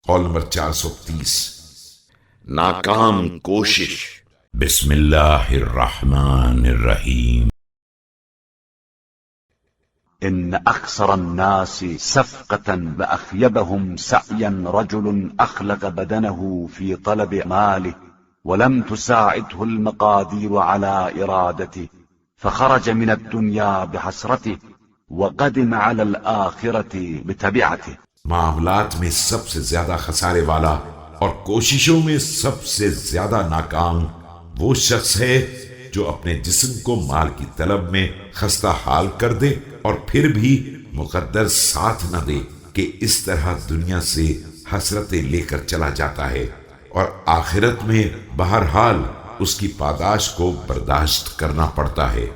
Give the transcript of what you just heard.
قول نمبر 430۔ ناکام کوشش۔ بسم اللہ الرحمن الرحیم۔ إن أخسر الناس سفقة وأخيبهم سعيا رجل أخلق بدنه في طلب ماله ولم تساعده المقادير على إرادته فخرج من الدنيا بحسرته وقدم على الآخرة بتبعته۔ معاملات میں سب سے زیادہ خسارے والا اور کوششوں میں سب سے زیادہ ناکام وہ شخص ہے جو اپنے جسم کو مال کی طلب میں خستہ حال کر دے اور پھر بھی مقدر ساتھ نہ دے کہ اس طرح دنیا سے حسرتیں لے کر چلا جاتا ہے اور آخرت میں بہرحال اس کی پاداش کو برداشت کرنا پڑتا ہے۔